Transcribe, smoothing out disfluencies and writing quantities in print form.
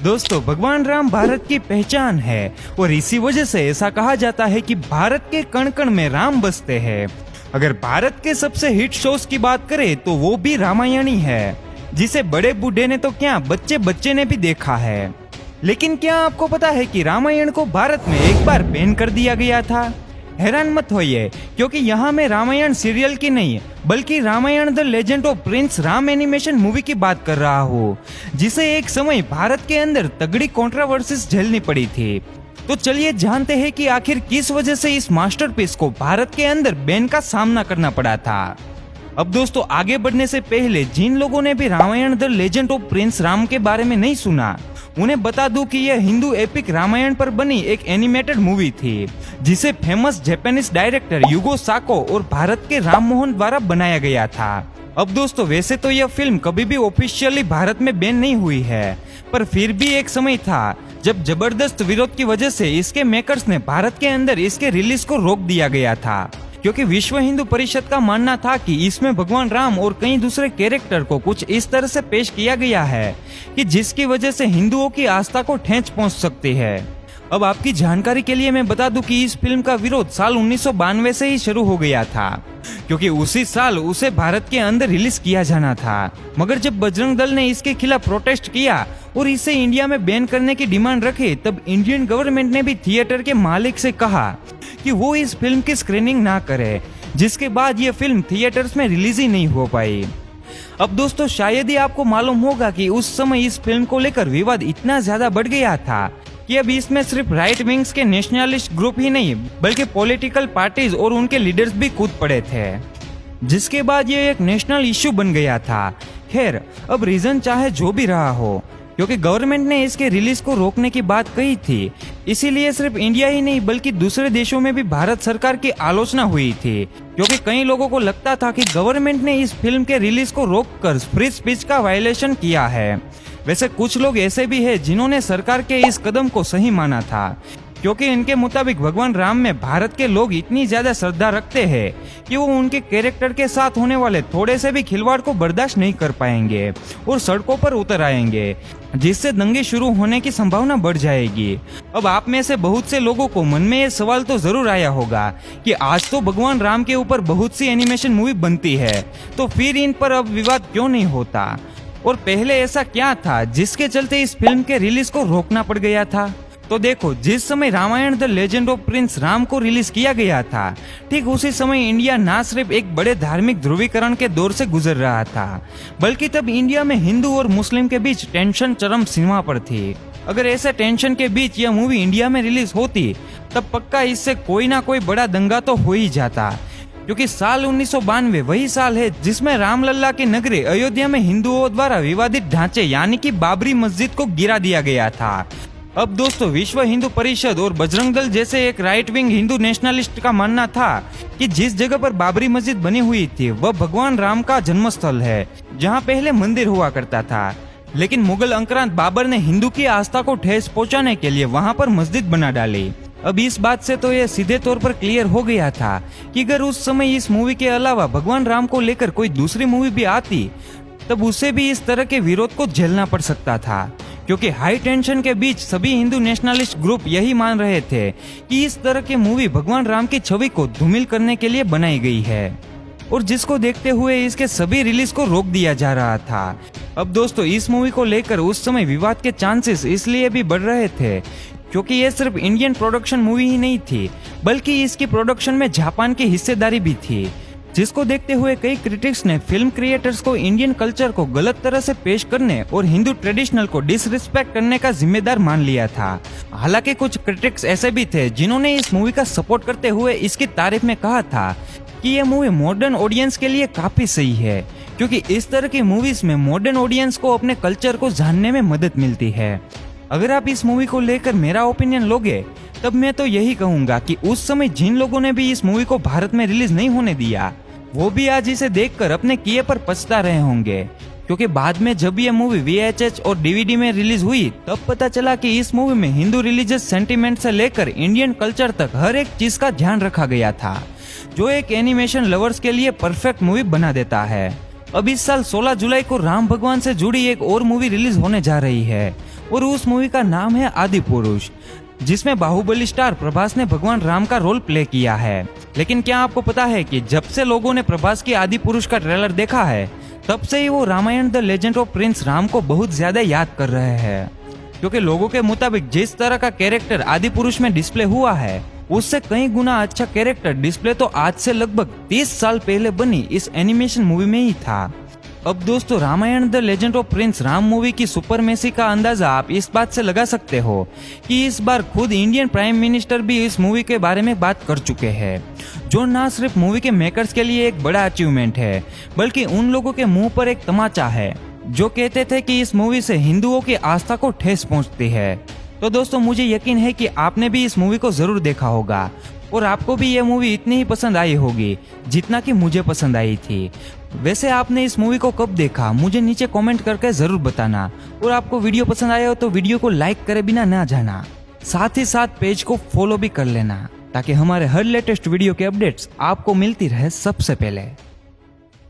दोस्तों, भगवान राम भारत की पहचान है और इसी वजह से ऐसा कहा जाता है कि भारत के कण कण में राम बसते हैं। अगर भारत के सबसे हिट शोज की बात करें तो वो भी रामायण ही है, जिसे बड़े बूढ़े ने तो क्या बच्चे बच्चे ने भी देखा है। लेकिन क्या आपको पता है कि रामायण को भारत में एक बार बैन कर दिया गया था? हैरान मत होइए, क्योंकि यहाँ मैं रामायण सीरियल की नहीं बल्कि Ramayana the legend of prince Rama animation movie की बात कर रहा हूँ, जिसे एक समय भारत के अंदर तगड़ी कंट्रोवर्सीज झेलनी पड़ी थी। तो चलिए जानते हैं कि आखिर किस वजह से इस मास्टरपीस को भारत के अंदर बैन का सामना करना पड़ा था। अब दोस्तों, आगे बढ़ने से पहले जिन लोगों ने भी Ramayana the legend of prince Rama के बारे में नहीं सुना, उन्हें बता दूं कि यह हिंदू एपिक रामायण पर बनी एक एनिमेटेड मूवी थी, जिसे फेमस जापानीज डायरेक्टर युगो साको और भारत के राम मोहन द्वारा बनाया गया था। अब दोस्तों, वैसे तो यह फिल्म कभी भी ऑफिशियली भारत में बैन नहीं हुई है, पर फिर भी एक समय था जब जबरदस्त विरोध की वजह से इसके मेकर्स ने भारत के अंदर इसके रिलीज को रोक दिया गया था, क्योंकि विश्व हिंदू परिषद का मानना था कि इसमें भगवान राम और कई दूसरे कैरेक्टर को कुछ इस तरह से पेश किया गया है कि जिसकी वजह से हिंदुओं की आस्था को ठेंच पहुंच सकती है। अब आपकी जानकारी के लिए मैं बता दूं कि इस फिल्म का विरोध साल 1992 से ही शुरू हो गया था, क्योंकि उसी साल उसे भारत के अंदर रिलीज किया जाना था। मगर जब बजरंग दल ने इसके खिलाफ प्रोटेस्ट किया और इसे इंडिया में बैन करने की डिमांड रखी, तब इंडियन गवर्नमेंट ने भी थिएटर के मालिक से कहा कि वो इस फिल्म की स्क्रीनिंग ना करे, जिसके बाद ये फिल्म थिएटर्स में रिलीज ही नहीं हो पाई। अब दोस्तों, शायद ही आपको मालूम होगा कि उस समय इस फिल्म को लेकर विवाद इतना ज्यादा बढ़ गया था कि अब इसमें सिर्फ राइट विंग्स के नेशनलिस्ट ग्रुप ही नहीं बल्कि पॉलिटिकल पार्टीज और उनके लीडर्स भी कूद पड़े थे, जिसके बाद ये एक नेशनल इश्यू बन गया था। खैर, अब रीजन चाहे जो भी रहा हो, क्योंकि गवर्नमेंट ने इसके रिलीज को रोकने की बात कही थी, इसीलिए सिर्फ इंडिया ही नहीं बल्कि दूसरे देशों में भी भारत सरकार की आलोचना हुई थी, क्योंकि कई लोगों को लगता था कि गवर्नमेंट ने इस फिल्म के रिलीज को रोककर फ्री स्पीच का वायलेशन किया है। वैसे कुछ लोग ऐसे भी हैं जिन्होंने सरकार के इस कदम को सही माना था, क्योंकि इनके मुताबिक भगवान राम में भारत के लोग इतनी ज्यादा श्रद्धा रखते हैं कि वो उनके कैरेक्टर के साथ होने वाले थोड़े से भी खिलवाड़ को बर्दाश्त नहीं कर पाएंगे और सड़कों पर उतर आएंगे, जिससे दंगे शुरू होने की संभावना बढ़ जाएगी। अब आप में से बहुत से लोगों को मन में ये सवाल तो जरूर आया होगा कि आज तो भगवान राम के ऊपर बहुत सी एनिमेशन मूवी बनती है, तो फिर इन पर अब विवाद क्यों नहीं होता, और पहले ऐसा क्या था जिसके चलते इस फिल्म के रिलीज को रोकना पड़ गया था। तो देखो, जिस समय Ramayana the legend of prince Rama को रिलीज किया गया था, ठीक उसी समय इंडिया ना सिर्फ एक बड़े धार्मिक ध्रुवीकरण के दौर से गुजर रहा था, बल्कि तब इंडिया में हिंदू और मुस्लिम के बीच टेंशन चरम सीमा पर थी। अगर ऐसे टेंशन के बीच यह मूवी इंडिया में रिलीज होती, तब पक्का इससे कोई ना कोई बड़ा दंगा तो हो ही जाता, क्योंकि साल 1992 वही साल है जिसमें रामलल्ला की नगरी अयोध्या में हिंदुओं द्वारा विवादित ढांचे यानी कि बाबरी मस्जिद को गिरा दिया गया था। अब दोस्तों, विश्व हिंदू परिषद और बजरंग दल जैसे एक राइट विंग हिंदू नेशनलिस्ट का मानना था कि जिस जगह पर बाबरी मस्जिद बनी हुई थी वह भगवान राम का जन्मस्थल है, जहां पहले मंदिर हुआ करता था। लेकिन मुगल आक्रांत बाबर ने हिंदू की आस्था को ठेस पहुंचाने के लिए वहां पर मस्जिद बना डाली। अब इस बात से तो यह सीधे तौर पर क्लियर हो गया था कि अगर उस समय इस मूवी के अलावा भगवान राम को लेकर कोई दूसरी मूवी भी आती, तब उसे भी इस तरह के विरोध को झेलना पड़ सकता था, क्योंकि हाई टेंशन के बीच सभी हिंदू नेशनलिस्ट ग्रुप यही मान रहे थे कि इस तरह की मूवी भगवान राम की छवि को धूमिल करने के लिए बनाई गई है, और जिसको देखते हुए इसके सभी रिलीज को रोक दिया जा रहा था। अब दोस्तों, इस मूवी को लेकर उस समय विवाद के चांसेस इसलिए भी बढ़ रहे थे क्योंकि ये सिर्फ इंडियन प्रोडक्शन मूवी ही नहीं थी, बल्कि इसकी प्रोडक्शन में जापान की हिस्सेदारी भी थी, जिसको देखते हुए कई क्रिटिक्स ने फिल्म क्रिएटर्स को इंडियन कल्चर को गलत तरह से पेश करने और हिंदू ट्रेडिशनल को डिसरिस्पेक्ट करने का जिम्मेदार मान लिया था। हालांकि कुछ क्रिटिक्स ऐसे भी थे जिन्होंने इस मूवी का सपोर्ट करते हुए इसकी तारीफ में कहा था कि यह मूवी मॉडर्न ऑडियंस के लिए काफी सही है, क्योंकि इस तरह की मूवीज में मॉडर्न ऑडियंस को अपने कल्चर को जानने में मदद मिलती है। अगर आप इस मूवी को लेकर मेरा ओपिनियन लोगे, तब मैं तो यही कहूंगा कि उस समय जिन लोगों ने भी इस मूवी को भारत में रिलीज नहीं होने दिया, वो भी आज इसे देखकर अपने किए पर पछता रहे होंगे, क्योंकि बाद में जब ये मूवी VHS और DVD में रिलीज हुई, तब पता चला कि इस मूवी में हिंदू रिलीजियस सेंटीमेंट से लेकर इंडियन कल्चर तक हर एक चीज का ध्यान रखा गया था, जो एक एनिमेशन लवर्स के लिए परफेक्ट मूवी बना देता है। अब इस साल 16 जुलाई को राम भगवान से जुड़ी एक और मूवी रिलीज होने जा रही है, और उस मूवी का नाम है आदि पुरुष, जिसमें बाहुबली स्टार प्रभास ने भगवान राम का रोल प्ले किया है। लेकिन क्या आपको पता है कि जब से लोगों ने प्रभास की आदि पुरुष का ट्रेलर देखा है, तब से ही वो Ramayana the legend of prince Rama को बहुत ज्यादा याद कर रहे हैं, क्योंकि लोगों के मुताबिक जिस तरह का कैरेक्टर आदि पुरुष में डिस्प्ले हुआ है, उससे कई गुना अच्छा कैरेक्टर डिस्प्ले तो आज से लगभग 30 साल पहले बनी इस एनिमेशन मूवी में ही था। अब दोस्तों, Ramayana the legend of prince Rama movie की सुपरमेसी का अंदाजा आप इस बात से लगा सकते हो कि इस बार खुद इंडियन प्राइम मिनिस्टर भी इस मूवी के बारे में बात कर चुके हैं, जो ना सिर्फ मूवी के मेकर्स के लिए एक बड़ा अचीवमेंट है, बल्कि उन लोगों के मुंह पर एक तमाचा है जो कहते थे कि इस मूवी से हिंदुओं की आस्था को ठेस पहुंचती है। तो दोस्तों, मुझे यकीन है कि आपने भी इस मूवी को जरूर देखा होगा और आपको भी ये मूवी इतनी ही पसंद आई होगी जितना कि मुझे पसंद आई थी। वैसे आपने इस मूवी को कब देखा, मुझे नीचे कमेंट करके जरूर बताना। और आपको वीडियो पसंद आया हो तो वीडियो को लाइक करे बिना ना जाना, साथ ही साथ पेज को फॉलो भी कर लेना, ताकि हमारे हर लेटेस्ट वीडियो के अपडेट्स आपको मिलती रहे सबसे पहले।